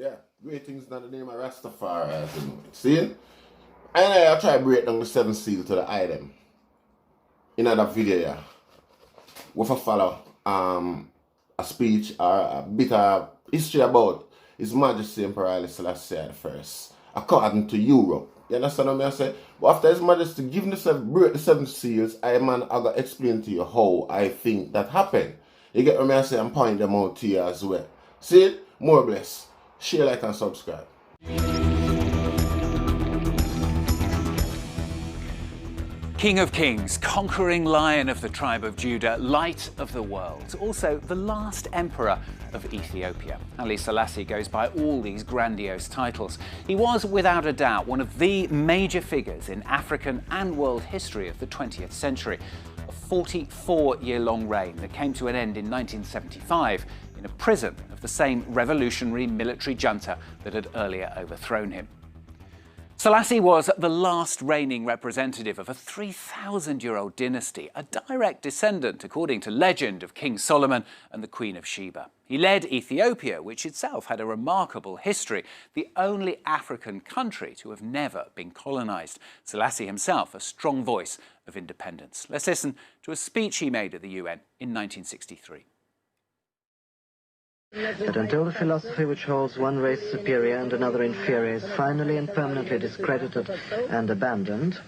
Yeah, greetings in the name of Rastafari, as you know it. See? And I'll try to break down the 7 seal to the item. In that video, yeah. We follow a speech or a bit of history about His Majesty Imperial Selassie I, according to Europe. You understand what I say? But after His Majesty giving break the 7 seals, I gotta explain to you how I think that happened. You get what I say? And point them out to you as well. See? More bless. Share, like, and subscribe. King of Kings, conquering lion of the tribe of Judah, light of the world, also the last emperor of Ethiopia. Haile Selassie goes by all these grandiose titles. He was, without a doubt, one of the major figures in African and world history of the 20th century. A 44-year-long reign that came to an end in 1975 in a prison of the same revolutionary military junta that had earlier overthrown him. Selassie was the last reigning representative of a 3,000-year-old dynasty, a direct descendant, according to legend, of King Solomon and the Queen of Sheba. He led Ethiopia, which itself had a remarkable history, the only African country to have never been colonized. Selassie himself, a strong voice of independence. Let's listen to a speech he made at the UN in 1963. That until the philosophy which holds one race superior and another inferior is finally and permanently discredited and abandoned,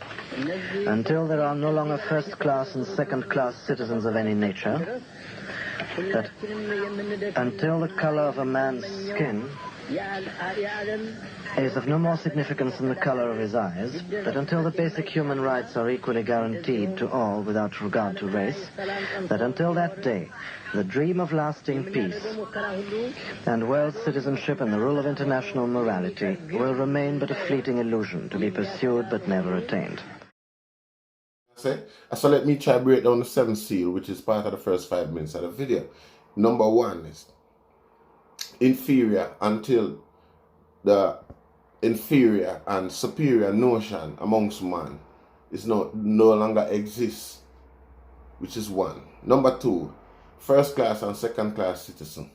until there are no longer first-class and second-class citizens of any nature, that until the color of a man's skin is of no more significance than the color of his eyes, that until the basic human rights are equally guaranteed to all without regard to race, that until that day, the dream of lasting peace and world citizenship and the rule of international morality will remain but a fleeting illusion to be pursued but never attained. So let me try to break down the 7th seal, which is part of the first 5 minutes of the video. Number 1 is inferior until the inferior and superior notion amongst man is no longer exists, which is 1. Number 2, first class and second class citizen.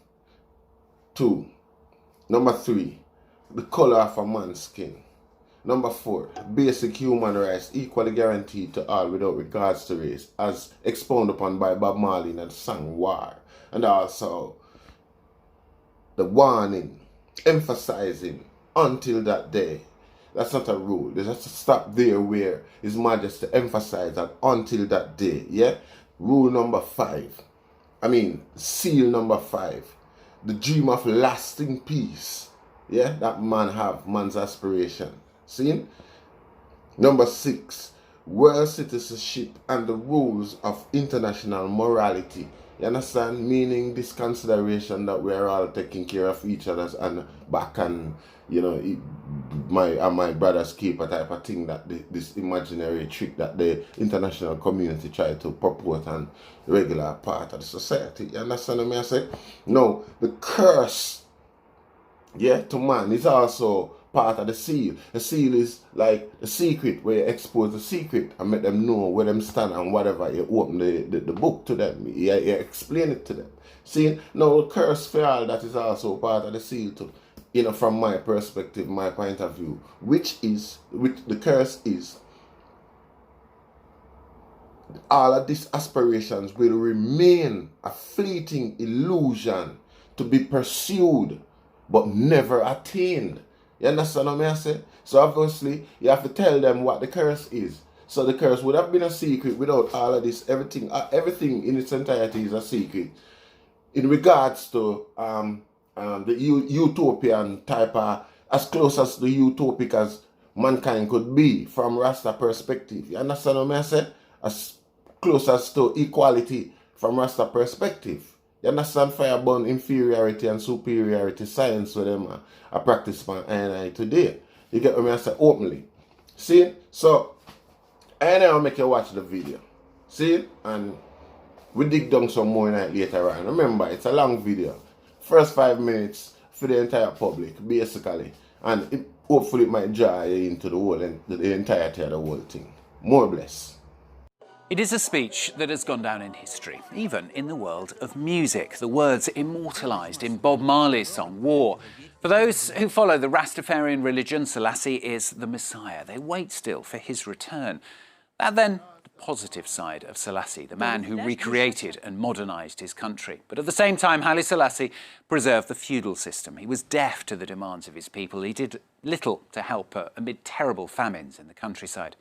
2. Number 3, the color of a man's skin. Number 4, basic human rights equally guaranteed to all without regards to race, as expounded upon by Bob Marley in the song War. And also the warning, emphasizing until that day. That's not a rule. There's just to stop there where His Majesty emphasized that until that day. Yeah? Rule number 5. Seal number 5. The dream of lasting peace. Yeah? That man have, man's aspiration. See? Number 6. World citizenship and the rules of international morality. You understand? Meaning this consideration that we are all taking care of each other and back and, you know, my brother's keeper type of thing, that this imaginary trick that the international community try to purport and regular part of the society. You understand what I say? No, the curse, yeah, to man is also part of the seal. The seal is like a secret, where you expose the secret and make them know where them stand and whatever. You open the book to them, you explain it to them. See, now the curse for all that is also part of the seal too. You know, from my perspective, my point of view, which the curse is, all of these aspirations will remain a fleeting illusion to be pursued but never attained. You understand what I say? So obviously, you have to tell them what the curse is. So the curse would have been a secret without all of this. Everything in its entirety is a secret. In regards to the utopian type of, as close as the utopic as mankind could be from Rasta perspective. You understand what I say? As close as to equality from Rasta perspective. You understand? Fire burn inferiority and superiority science with them I practice my I today. You get what I say openly. See? So I now make you watch the video. See? And we dig down some more night later on. Remember, it's a long video. First 5 minutes for the entire public, basically. And hopefully it might draw you into the entirety of the whole thing. More bless. It is a speech that has gone down in history, even in the world of music. The words immortalised in Bob Marley's song War For those who follow the Rastafarian religion, Selassie is the Messiah. They wait still for his return. That then, the positive side of Selassie, the man who recreated and modernised his country. But at the same time, Haile Selassie preserved the feudal system. He was deaf to the demands of his people. He did little to help amid terrible famines in the countryside.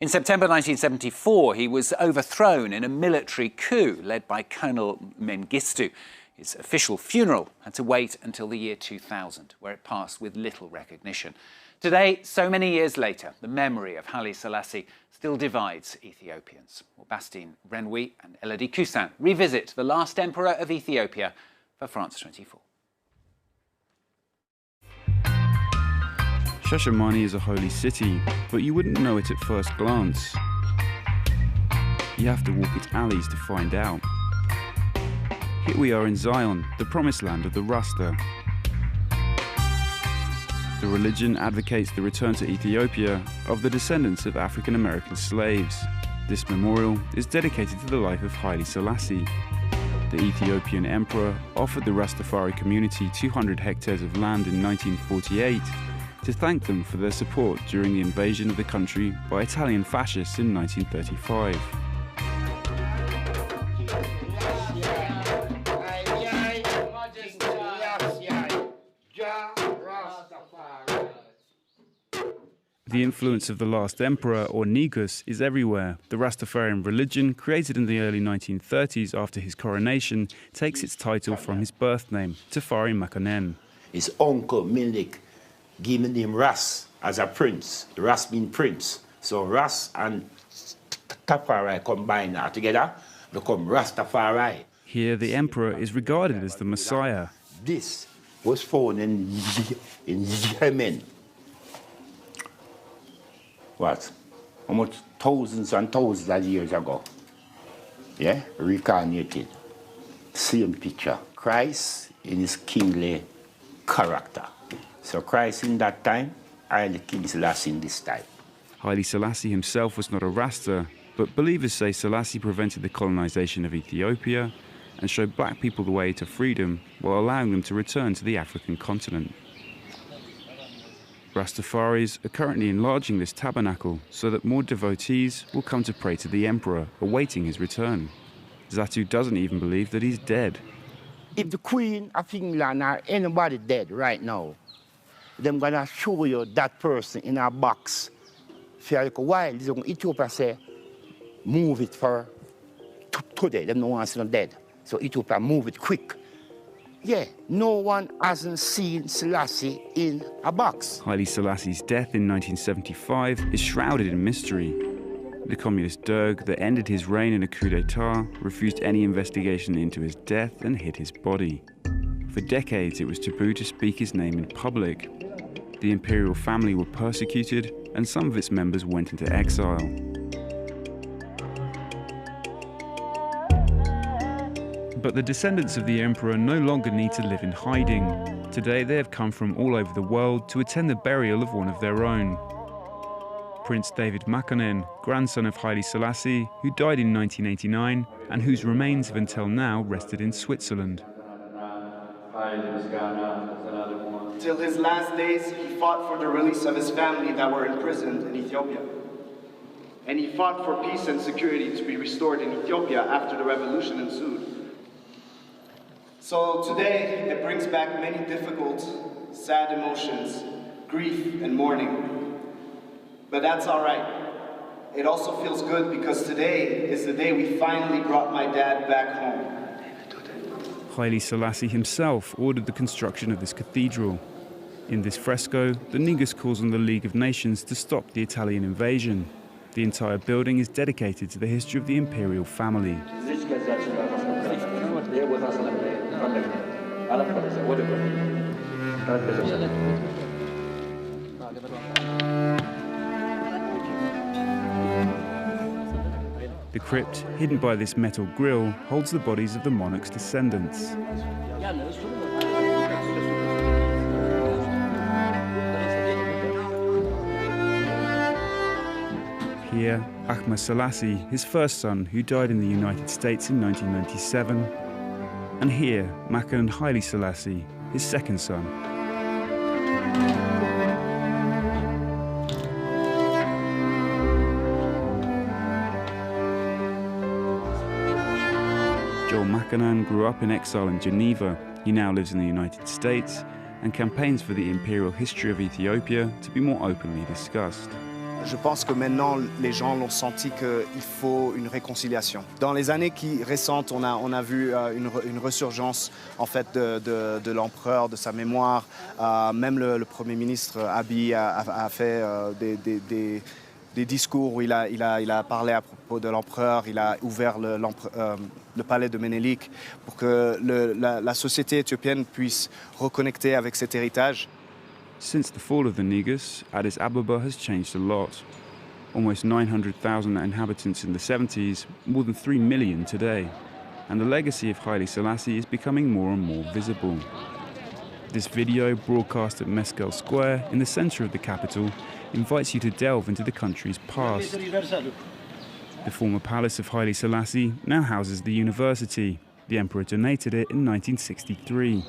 In September 1974, he was overthrown in a military coup led by Colonel Mengistu. His official funeral had to wait until the year 2000, where it passed with little recognition. Today, so many years later, the memory of Haile Selassie still divides Ethiopians. Bastien Renwi and Elodie Cousin revisit the last emperor of Ethiopia for France 24. Shashamane is a holy city, but you wouldn't know it at first glance. You have to walk its alleys to find out. Here we are in Zion, the promised land of the Rasta. The religion advocates the return to Ethiopia of the descendants of African-American slaves. This memorial is dedicated to the life of Haile Selassie. The Ethiopian emperor offered the Rastafari community 200 hectares of land in 1948 to thank them for their support during the invasion of the country by Italian fascists in 1935. The influence of the last emperor, or Negus, is everywhere. The Rastafarian religion, created in the early 1930s after his coronation, takes its title from his birth name, Tafari Makanen. His uncle, Milik, gave the name Ras as a prince. Ras means prince. So Ras and Tafari combined together, become Rastafari. Here, the emperor is regarded as the Messiah. This was found in Yemen. What? Almost thousands and thousands of years ago. Yeah? Reincarnated. Same picture. Christ in his kingly character. So Christ in that time, Haile Selassie in this time. Haile Selassie himself was not a Rasta, but believers say Selassie prevented the colonization of Ethiopia and showed black people the way to freedom while allowing them to return to the African continent. Rastafaris are currently enlarging this tabernacle so that more devotees will come to pray to the emperor, awaiting his return. Zatu doesn't even believe that he's dead. If the Queen of England or anybody dead right now, them gonna show you that person in a box for a little while. Ethiopia say, move it for today. Them no one see no dead. So Ethiopia move it quick. Yeah, no one hasn't seen Selassie in a box. Haile Selassie's death in 1975 is shrouded in mystery. The communist Derg that ended his reign in a coup d'etat refused any investigation into his death and hid his body. For decades, it was taboo to speak his name in public. The Imperial family were persecuted, and some of its members went into exile. But the descendants of the emperor no longer need to live in hiding. Today they have come from all over the world to attend the burial of one of their own. Prince David Makanen, grandson of Haile Selassie, who died in 1989 and whose remains have until now rested in Switzerland. Till his last days, he fought for the release of his family that were imprisoned in Ethiopia. And he fought for peace and security to be restored in Ethiopia after the revolution ensued. So today, it brings back many difficult, sad emotions, grief and mourning. But that's all right. It also feels good because today is the day we finally brought my dad back home. Haile Selassie himself ordered the construction of this cathedral. In this fresco, the Negus calls on the League of Nations to stop the Italian invasion. The entire building is dedicated to the history of the Imperial family. The crypt, hidden by this metal grille, holds the bodies of the monarch's descendants. Here, Ahmed Selassie, his first son, who died in the United States in 1997. And here, Makanen Haile Selassie, his second son. Grew up in exile in Geneva. He now lives in the United States and campaigns for the imperial history of Ethiopia to be more openly discussed. Je pense que maintenant, les gens l'ont senti qu'il faut une réconciliation. Dans les années récentes, on a vu une resurgence en fait de l'empereur, de sa mémoire. Même le Premier ministre Abiy a fait des discours où il a parlé à propos de l'empereur, il a ouvert le palais de Ménélik pour que la société éthiopienne puisse reconnecter avec cet héritage. Since the fall of the Negus, Addis Ababa has changed a lot. Almost 900,000 inhabitants in the 70s, more than 3 million today. And the legacy of Haile Selassie is becoming more and more visible. This video, broadcast at Meskel Square in the centre of the capital, invites you to delve into the country's past. The former palace of Haile Selassie now houses the university. The emperor donated it in 1963.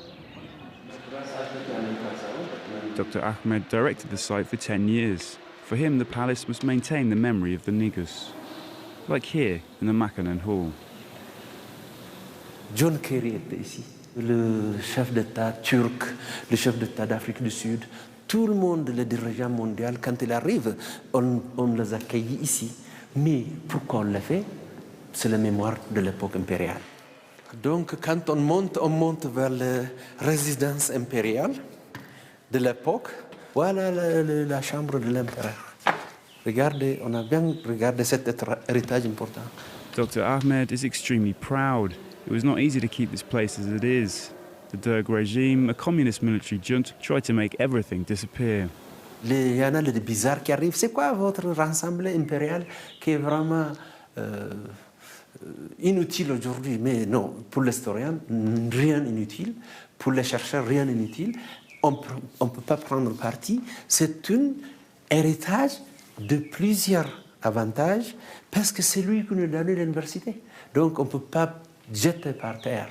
Dr. Ahmed directed the site for 10 years. For him, the palace must maintain the memory of the Negus, like here in the Makanan Hall. John Kerry était ici, le chef d'État turc, le chef d'État d'Afrique du Sud. Tout le monde, le dirigeant mondial, quand il arrive, on les accueille ici. Mais pourquoi on l'a fait? C'est la mémoire de l'époque impériale. Donc, quand on monte vers la résidence impériale de l'époque. Voilà la chambre de l'empereur. Regardez, on a bien regardé cet héritage important. Dr. Ahmed is extremely proud. It was not easy to keep this place as it is. The Derg regime, a communist military junta, tried to make everything disappear. Il y en a des bizarres qui arrivent. C'est quoi votre rassemblée impériale qui est vraiment inutile aujourd'hui? Mais non, pour l'historien, rien inutile. Pour les chercheurs, rien inutile. On ne peut pas prendre parti. C'est un héritage de plusieurs avantages parce que c'est lui qui nous a donné l'université. Donc on ne peut pas jeter par terre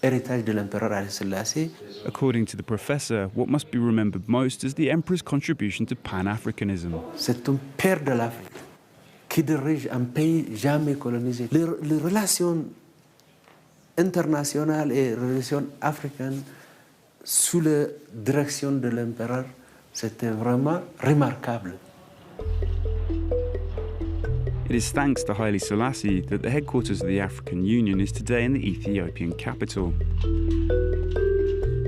héritage de l'empereur Haile Selassie. According to the professor, what must be remembered most is the emperor's contribution to Pan-Africanism. C'est un père de l'Afrique qui dirige un pays jamais colonisé. Les relations internationales et relations africaines sous la direction de l'empereur, c'était vraiment remarquable. It is thanks to Haile Selassie that the headquarters of the African Union is today in the Ethiopian capital.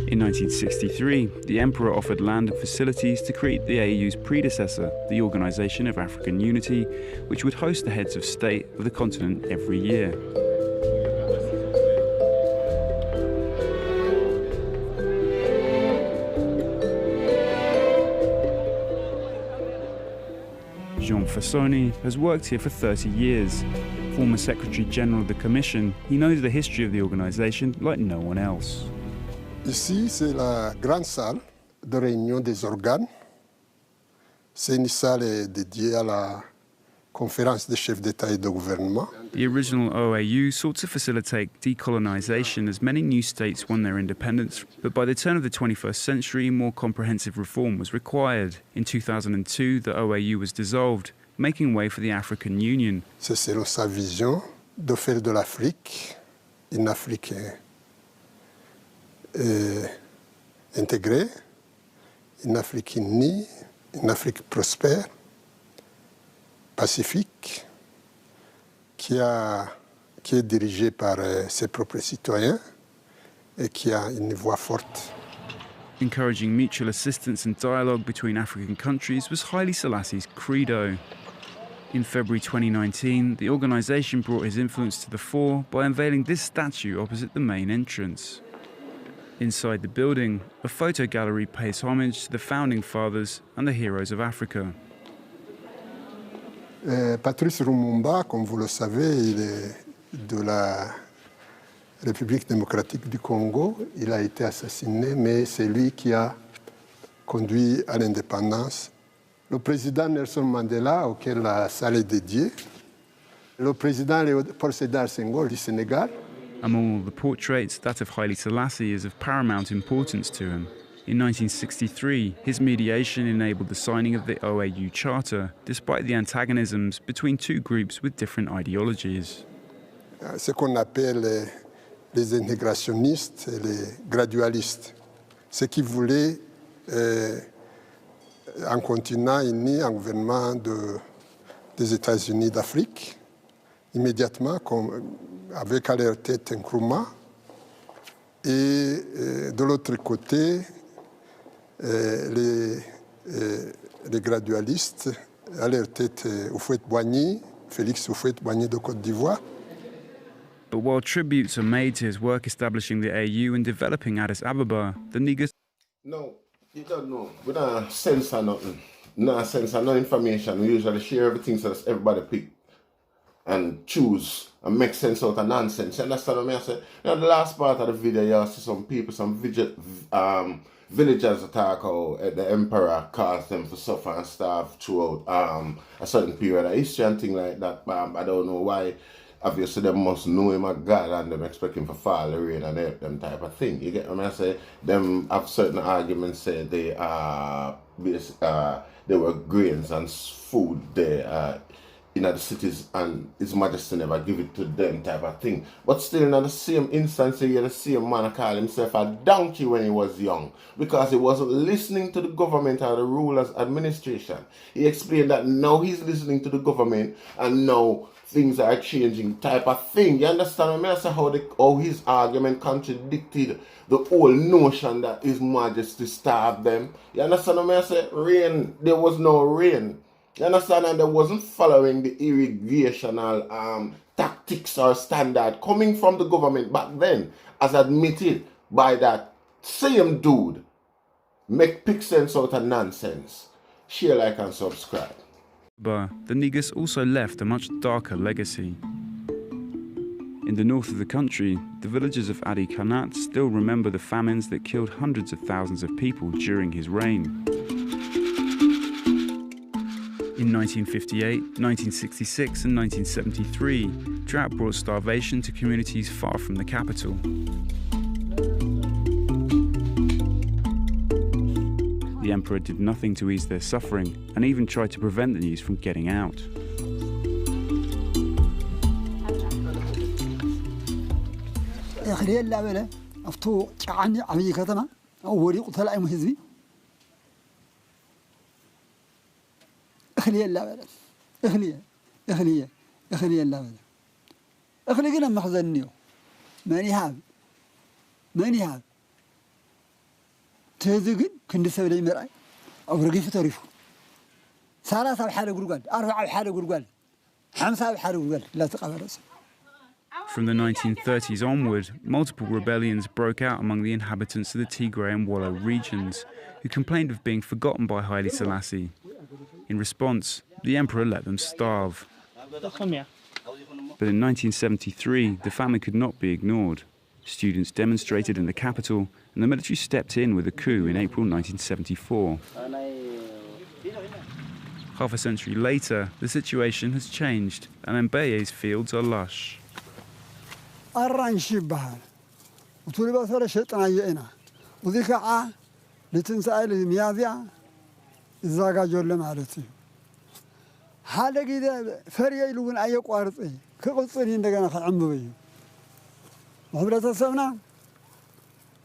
In 1963, the emperor offered land and facilities to create the AU's predecessor, the Organization of African Unity, which would host the heads of state of the continent every year. Jean Fassoni has worked here for 30 years. Former Secretary General of the Commission, he knows the history of the organisation like no one else. Ici, c'est la grande salle de réunion des organes. C'est une salle dédiée à la conférence des chefs d'État et de gouvernement. The original OAU sought to facilitate decolonisation as many new states won their independence, but by the turn of the 21st century, more comprehensive reform was required. In 2002, the OAU was dissolved, making way for the African Union. C'est selon sa vision de faire de l'Afrique une Afrique intégrée, une Afrique unie, une Afrique prospère, pacifique, qui est dirigée par ses propres citoyens et qui a une voix forte. Encouraging mutual assistance and dialogue between African countries was Haile Selassie's credo. In February 2019, the organisation brought his influence to the fore by unveiling this statue opposite the main entrance. Inside the building, a photo gallery pays homage to the founding fathers and the heroes of Africa. Patrice Lumumba, comme vous le savez, il est de la République démocratique du Congo. Il a été assassiné, mais c'est lui qui a conduit à l'indépendance. Le président Nelson Mandela, auquel la salle est dédiée. Le président Léopold Sédar Senghor du Sénégal. Among all the portraits, that of Haile Selassie is of paramount importance to him. In 1963, his mediation enabled the signing of the OAU Charter, despite the antagonisms between two groups with different ideologies. Ce qu'on appelle les intégrationnistes et les gradualistes, ceux qui voulaient un continent uni, un gouvernement des États-Unis d'Afrique, immédiatement, avec à leur tête Nkrumah, et de l'autre côté, les gradualistes, à leur tête Houphouët-Boigny, Félix Houphouët-Boigny de Côte d'Ivoire. But while tributes are made to his work establishing the AU and developing Addis Ababa, the Negus... No, you don't know. We don't censor nothing. No censor, no information. We usually share everything so that everybody pick and choose and make sense out of nonsense. You understand what I say? Now, the last part of the video, you see some people, some villagers attack how the emperor caused them to suffer and starve throughout a certain period of history and things like that. I don't know why. Obviously, they must know him as God and them expect him to fall the rain and help them type of thing. You get what I say? Them have certain arguments say they were grains and food there in the cities and His Majesty never give it to them type of thing. But still in the same instance, the same man called himself a donkey when he was young because he wasn't listening to the government or the rulers' administration. He explained that now he's listening to the government and now things are changing type of thing. You understand what I say? How his argument contradicted the whole notion that His Majesty starved them. You understand what I say? Rain, there was no rain. You understand? And they wasn't following the irrigational tactics or standard coming from the government back then, as admitted by that same dude. Make pick sense out of nonsense. Share, like, and subscribe. But the Negus also left a much darker legacy. In the north of the country, the villagers of Adi Kanat still remember the famines that killed hundreds of thousands of people during his reign. In 1958, 1966 and 1973, drought brought starvation to communities far from the capital. The emperor did nothing to ease their suffering and even tried to prevent the news from getting out. تهزقن كند سبلي مرأي أو رقيف تعرفه ثلاثة بحالة قرقال أربعة بحالة قرقال خمسة بحالة قرقال لا تقبل. From the 1930s onward, multiple rebellions broke out among the inhabitants of the Tigray and Wollo regions, who complained of being forgotten by Haile Selassie. In response, the emperor let them starve. But in 1973, the famine could not be ignored. Students demonstrated in the capital, and the military stepped in with a coup in April 1974. Half a century later, the situation has changed, and Mbeye's fields are lush. وحبرتسبنا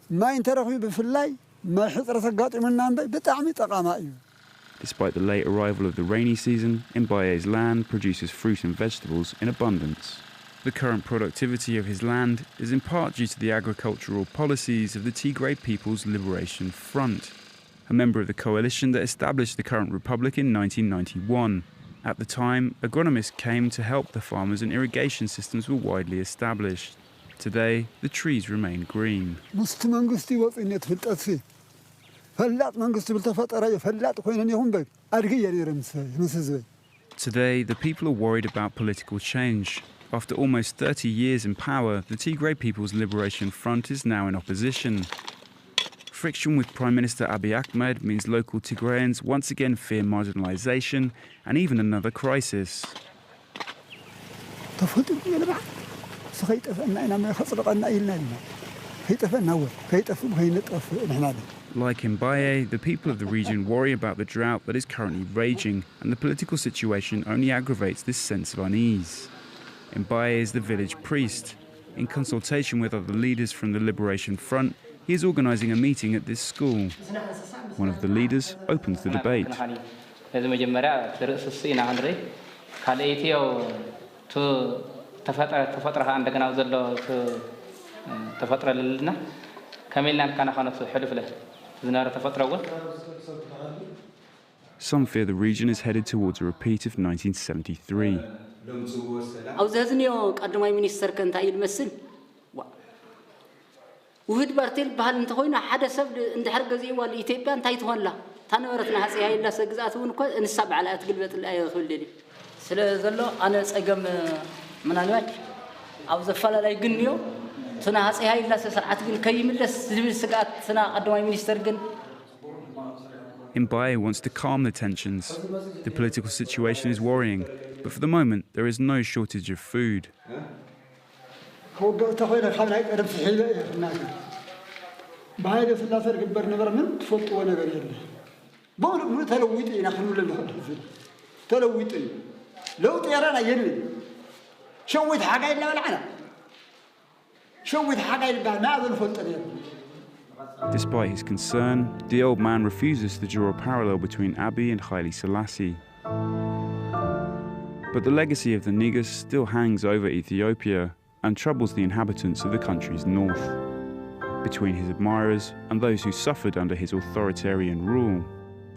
ما ينترخوا بفلاي ما حصر سقاط من بتعمي تقامايو. Despite the late arrival of the rainy season, Mbeye's land produces fruit and vegetables in abundance. The current productivity of his land is in part due to the agricultural policies of the Tigray People's Liberation Front, a member of the coalition that established the current republic in 1991. At the time, agronomists came to help the farmers and irrigation systems were widely established. Today, the trees remain green. Today, the people are worried about political change. After almost 30 years in power, the Tigray People's Liberation Front is now in opposition. Friction with Prime Minister Abiy Ahmed means local Tigrayans once again fear marginalization and even another crisis. Like Mbaye, the people of the region worry about the drought that is currently raging, and the political situation only aggravates this sense of unease. Mbaye is the village priest. In consultation with other leaders from the Liberation Front, he is organising a meeting at this school. One of the leaders opens the debate. Some fear the region is headed towards a repeat of 1973. ውህድ ባርቴል ባህል እንተኮይና ሓደ ሰብ እንድሕር ገዚእዋ ለኢትዮጵያ እንታይ ትሆንላ ታነበረትና ሃፀይ ሃይለሰ ግዛት እውን እኮ እንሳ በዓል ኣትግልበጥላ ይኽእል ስለ ዘሎ ኣነ ፀገም ምናልባት ኣብ ዘፈላላይ ግንዮ ትና ሃፀይ ሃይለሰ ስርዓት ግን ከይምለስ ዝብል ስጋት ትና ቀዳማይ ሚኒስተር ግን Mbaye wants to calm the tensions. The political situation is worrying, but for the moment there is no shortage of food. بهاي السلاسل كبر نبر من تفوت ولا غير بقول تلويتي نحن ولا تلويتي لو تيرانا ينوي شويت حاجة إلا والعنا شويت حاجة إلا ما أظن فوت. Despite his concern, the old man refuses to draw a parallel between Abiy and Haile Selassie. But the legacy of the Negus still hangs over Ethiopia and troubles the inhabitants of the country's north. Between his admirers and those who suffered under his authoritarian rule,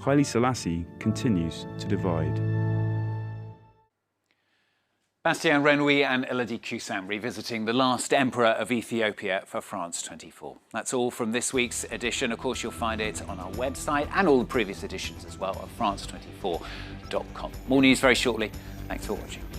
Haile Selassie continues to divide. Bastien Renouy and Elodie Cussin revisiting the last emperor of Ethiopia for France 24. That's all from this week's edition. Of course, you'll find it on our website and all the previous editions as well at france24.com. More news very shortly. Thanks for watching.